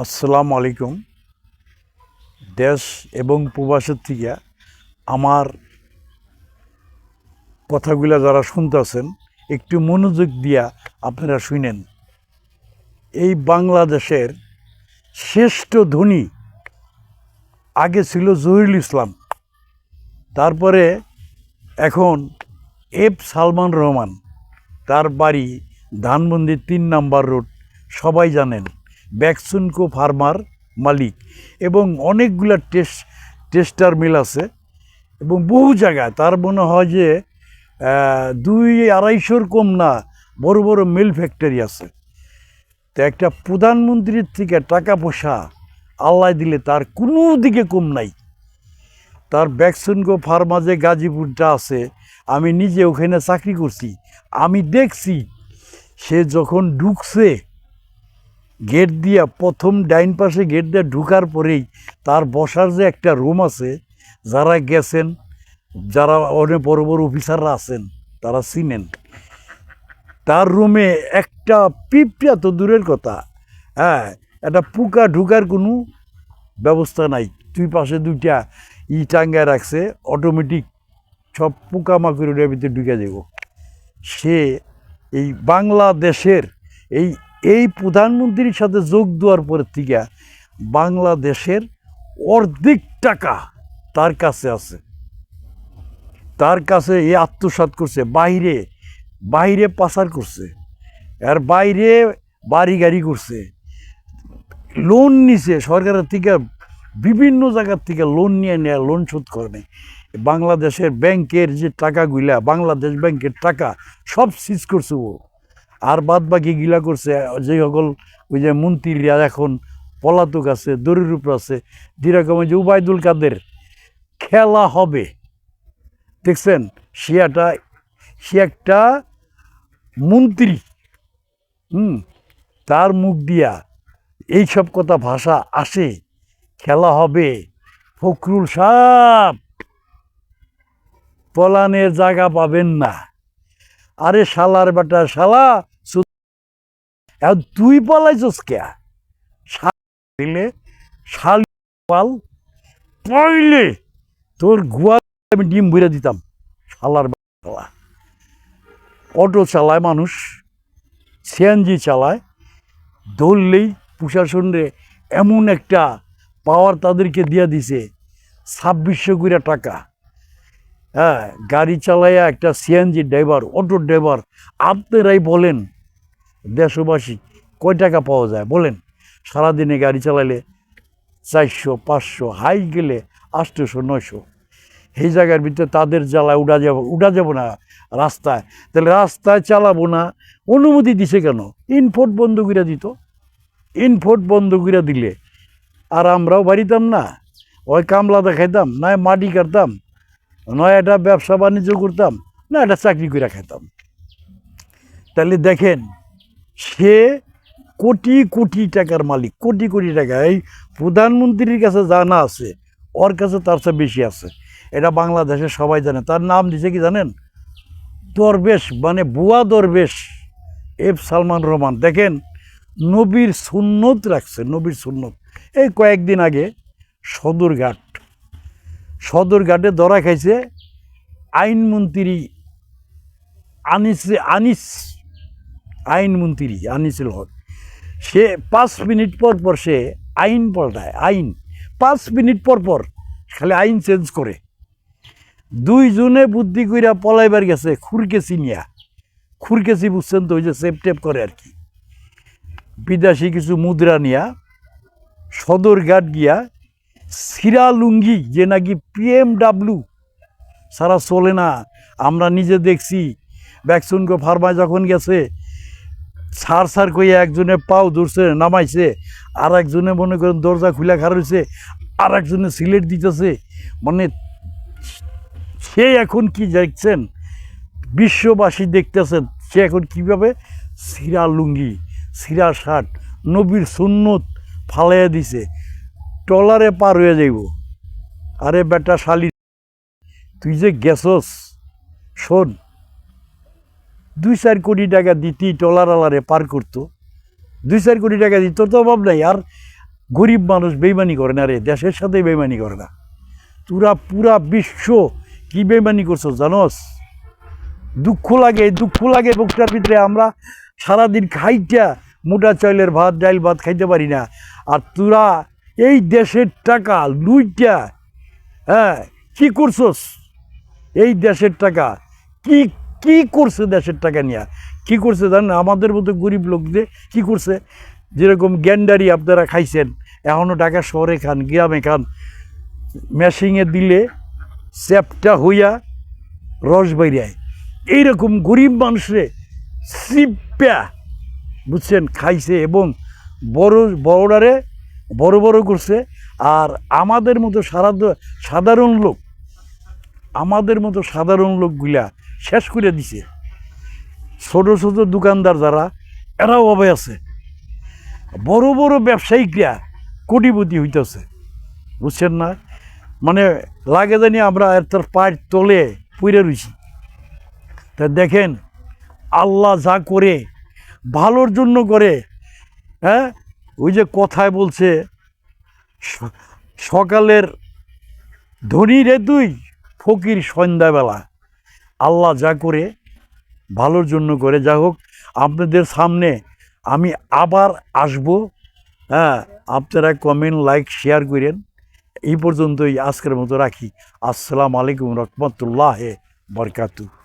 আসসালামু আলাইকুম। দেশ এবং প্রবাসের থেকে আমার কথাগুলো যারা শুনতেছেন একটু মনোযোগ দিয়া আপনারা শুনেন। এই বাংলাদেশের শ্রেষ্ঠ ধনী আগে ছিল জহিরুল ইসলাম, তারপরে এখন সালমান রহমান। তার বাড়ি ধানমন্ডি ৩ নাম্বার রোড, সবাই জানেন। ব্যাকসুনকো ফার্মার মালিক এবং অনেকগুলা টেস্টার মিল আছে এবং বহু জায়গায় তার মনে হয় যে ২-২৫০ কম না, বড় বড় মিল ফ্যাক্টরি আছে। তো একটা প্রধানমন্ত্রীর থেকে টাকা পয়সা আল্লাহ দিলে তার কোনো দিকে কম নাই। তার ব্যাকসুনকো ফার্মা যে গাজীপুরটা আছে, আমি নিজে ওখানে চাকরি করছি, আমি দেখছি সে যখন ঢুকছে গেট দিয়া, প্রথম ডাইন পাশে গেট দিয়ে ঢুকার পরেই তার বসার যে একটা রুম আছে, যারা গেছেন, যারা অনেক বড় বড় অফিসাররা আছেন তারা চিনেন। তার রুমে একটা পিঁপড়া তো দূরের কথা, একটা পোকা ঢুকার কোনো ব্যবস্থা নাই। দুই পাশে দুইটা টাঙ্গায় রাখছে, অটোমেটিক সব পোকামাকড়ের ভিতরে ঢুকে যাব। সে এই বাংলাদেশের এই প্রধানমন্ত্রীর সাথে যোগ দেওয়ার পরের থেকে বাংলাদেশের অর্ধেক টাকা তার কাছে আছে। তার কাছে এ আত্মসাৎ করছে, বাইরে পাচার করছে, আর বাইরে বাড়ি গাড়ি করছে, লোন নিছে সরকারের থেকে, বিভিন্ন জায়গার থেকে লোন নিয়ে লোন শোধ করে নেয়। বাংলাদেশের ব্যাংকের যে টাকাগুলা, বাংলাদেশ ব্যাংকের টাকা সব সিজ করছে ও। আর বাদ বাকি গিলা করছে যে সকল ওই যে মন্ত্রীরা এখন পলাতক আছে, দড়ির উপর আছে, যেরকম ওই যে উবায়দুল কাদের খেলা হবে দেখছেন, সে একটা মন্ত্রী, তার মুখ দিয়া এইসব কথা ভাষা আসে, খেলা হবে। ফখরুল সাহেব পলানের জায়গা পাবেন না। আরে শালার বেটা, শালা তুই পলাইছস কে? দিলে শাল পাইলে তোর গুয়া আমি ডিম ভরে দিতাম। শালার বেটা অটো চালায় মানুষ, সিএনজি চালায়, ধরলেই প্রশাসনে এমন একটা পাওয়ার তাদেরকে দিয়ে দিছে ২৬০০ করে টাকা। গাড়ি চালাইয়া একটা সিএনজি ড্রাইভার, অটো ড্রাইভার, আপনারাই বলেন দেশবাসী কয় টাকা পাওয়া যায় বলেন? সারাদিনে গাড়ি চালাইলে ৪০০-৫০০, হাই গেলে ৮০০-৯০০। এই জায়গার ভিতরে তাদের জ্বালায় উঠা যাব না রাস্তায়। তাহলে রাস্তায় চালাবো না, অনুমতি দিছে কেন? ইনফোর্ট বন্ধ করে দিত। ইনফোর্ট বন্ধ করে দিলে আর আমরাও বাড়িতাম না, ওই কামলা দেখাইতাম, নয় মাটি কাটতাম, নয় একটা ব্যবসা বাণিজ্য করতাম, না একটা চাকরি করে খাইতাম। তাহলে দেখেন, সে কোটি কোটি টাকার মালিক, কোটি কোটি টাকা। এই প্রধানমন্ত্রীর কাছে যা না আছে ওর কাছে তার চেয়ে বেশি আছে। এটা বাংলাদেশে সবাই জানে। তার নাম দিছে কি জানেন? দরবেশ, মানে বুয়া দরবেশ সালমান রহমান। দেখেন, নবীর সুন্নত রাখছে, নবীর সুন্নত। এই কয়েকদিন আগে সদরঘাটে ধরা খাইছে আইনমন্ত্রী আইনমন্ত্রী আনিসুল হক। সে 5 মিনিট পর সে আইন পাল্টায়, আইন 5 মিনিট পর খালি আইন চেঞ্জ করে। 2 জনে বুদ্ধি কইরা পলাইবার গেছে খুরকেসি নিয়া। খুরকেসি বুঝছেন তো, ওই যে সেপটেপ করে আর কি, বিদেশি কিছু মুদ্রা নিয়া সদরঘাট গিয়া সিরা লুঙ্গি, যে নাকি PMW সারা চলে না, আমরা নিজে দেখছি। ব্যাকসুনকো ফার্মায় যখন গেছে, সার কইয়া একজনে পাও ধরছে, নামাইছে, আর একজনে মনে করেন দরজা খুলে খার হয়েছে, আর একজনে সিলেট দিতেছে। মানে সে এখন কি দেখছেন, বিশ্ববাসী দেখতেছেন সে এখন কীভাবে সিরা লুঙ্গি, সিরা শার্ট, নবীর সুন্নত ফালাইয়া দিছে, ট্রলারে পার হয়ে যাইব। আরে বেটা শালি, তুই যে গেছস, শোন, 2-4 কোটি টাকা দিতি ট্রলার আলারে পার করতো, 2-4 কোটি টাকা দিত, তো অভাব নাই। আর গরিব মানুষ বেইমানি করে না রে, দেশের সাথে বেইমানি করে না। তোরা পুরা বিশ্ব কি বেইমানি করছো জানোস? দুঃখ লাগে বুকটার ভিতরে। আমরা সারাদিন খাইটা মোটা চাইলের ভাত ডাইল ভাত খাইতে পারি না, আর তোরা এই দেশের টাকা লুইটা, হ্যাঁ, কি করছস? এই দেশের টাকা কি কি করছে? দেশের টাকা নিয়ে কি করছে জানেন? আমাদের মতো গরিব লোকদের কি করছে? যেরকম গ্যান্ডারি আপনারা খাইছেন, এখনও ঢাকা শহরে খান, গ্রামে খান, মেশিনে দিলে চ্যাপটা হইয়া রস বাইরায়। এইরকম গরিব মানুষরে সিপা, বুঝছেন, খাইছে এবং বড়রারে বড় করছে। আর আমাদের মতো সাধারণ লোকগুলা শেষ করে দিছে। ছোট ছোট দোকানদার যারা, এরাও অভাবে আছে। বড় ব্যবসায়িকরা কোটিপতি হইতেছে, বুঝছেন না? মানে লাগে জানি আমরা তার পায়ের তলে পইরে রইছি। তা দেখেন, আল্লাহ যা করে ভালোর জন্য করে। হ্যাঁ, ওই যে কথায় বলছে, সকালের ধনী রে তুই, ফকির সন্ধ্যাবেলা। আল্লাহ যা করে ভালোর জন্য করে। যাই হোক, আপনাদের সামনে আমি আবার আসব। হ্যাঁ, আপনারা কমেন্ট, লাইক, শেয়ার করেন। এই পর্যন্তই আজকের মতো রাখি। আসসালামু আলাইকুম রহমতুল্লাহ বরকাতুহু।